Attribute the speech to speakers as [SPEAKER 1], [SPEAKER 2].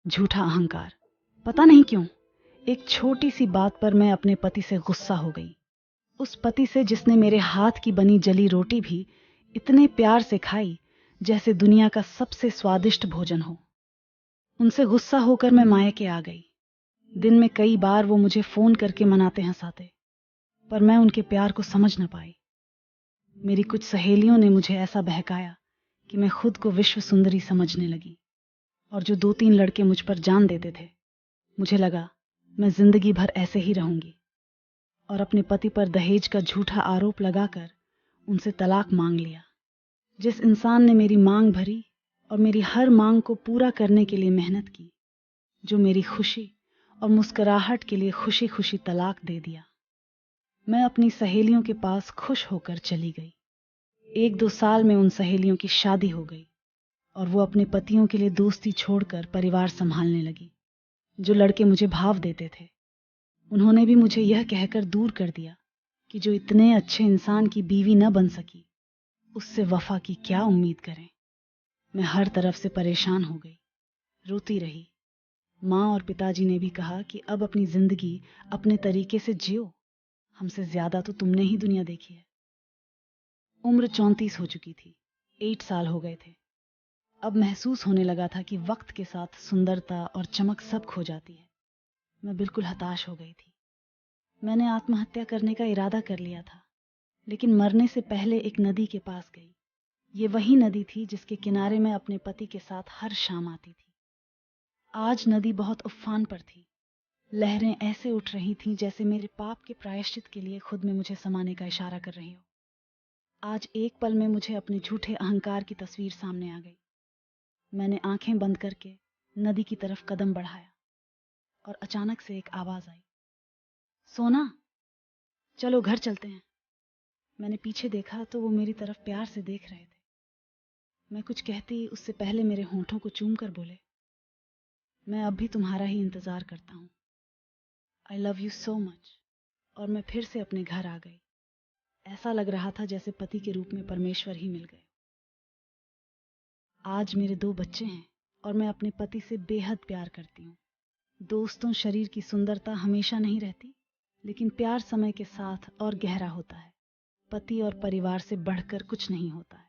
[SPEAKER 1] झूठा अहंकार। पता नहीं क्यों एक छोटी सी बात पर मैं अपने पति से गुस्सा हो गई। उस पति से जिसने मेरे हाथ की बनी जली रोटी भी इतने प्यार से खाई जैसे दुनिया का सबसे स्वादिष्ट भोजन हो। उनसे गुस्सा होकर मैं मायके आ गई। दिन में कई बार वो मुझे फोन करके मनाते हंसाते, पर मैं उनके प्यार को समझ न पाई। मेरी कुछ सहेलियों ने मुझे ऐसा बहकाया कि मैं खुद को विश्व सुंदरी समझने लगी, और जो 2-3 लड़के मुझ पर जान देते थे, मुझे लगा मैं जिंदगी भर ऐसे ही रहूंगी, और अपने पति पर दहेज का झूठा आरोप लगाकर उनसे तलाक मांग लिया। जिस इंसान ने मेरी मांग भरी और मेरी हर मांग को पूरा करने के लिए मेहनत की, जो मेरी खुशी और मुस्कुराहट के लिए खुशी खुशी तलाक दे दिया। मैं अपनी सहेलियों के पास खुश होकर चली गई। 1-2 साल में उन सहेलियों की शादी हो गई और वो अपने पतियों के लिए दोस्ती छोड़कर परिवार संभालने लगी। जो लड़के मुझे भाव देते थे, उन्होंने भी मुझे यह कहकर दूर कर दिया कि जो इतने अच्छे इंसान की बीवी न बन सकी, उससे वफा की क्या उम्मीद करें। मैं हर तरफ से परेशान हो गई, रोती रही। माँ और पिताजी ने भी कहा कि अब अपनी जिंदगी अपने तरीके से जियो, हमसे ज्यादा तो तुमने ही दुनिया देखी है। उम्र 34 हो चुकी थी, 8 साल हो गए थे। अब महसूस होने लगा था कि वक्त के साथ सुंदरता और चमक सब खो जाती है। मैं बिल्कुल हताश हो गई थी। मैंने आत्महत्या करने का इरादा कर लिया था, लेकिन मरने से पहले एक नदी के पास गई। ये वही नदी थी जिसके किनारे मैं अपने पति के साथ हर शाम आती थी। आज नदी बहुत उफान पर थी। लहरें ऐसे उठ रही थीं जैसे मेरे पाप के प्रायश्चित के लिए खुद में मुझे समाने का इशारा कर रही हो। आज एक पल में मुझे अपने झूठे अहंकार की तस्वीर सामने आ गई। मैंने आंखें बंद करके नदी की तरफ कदम बढ़ाया और अचानक से एक आवाज आई, सोना, चलो घर चलते हैं। मैंने पीछे देखा तो वो मेरी तरफ प्यार से देख रहे थे। मैं कुछ कहती उससे पहले मेरे होंठों को चूम कर बोले, मैं अब भी तुम्हारा ही इंतजार करता हूँ। I love you so much. और मैं फिर से अपने घर आ गई। ऐसा लग रहा था जैसे पति के रूप में परमेश्वर ही मिल गए। आज मेरे 2 बच्चे हैं और मैं अपने पति से बेहद प्यार करती हूँ। दोस्तों, शरीर की सुंदरता हमेशा नहीं रहती, लेकिन प्यार समय के साथ और गहरा होता है। पति और परिवार से बढ़कर कुछ नहीं होता है।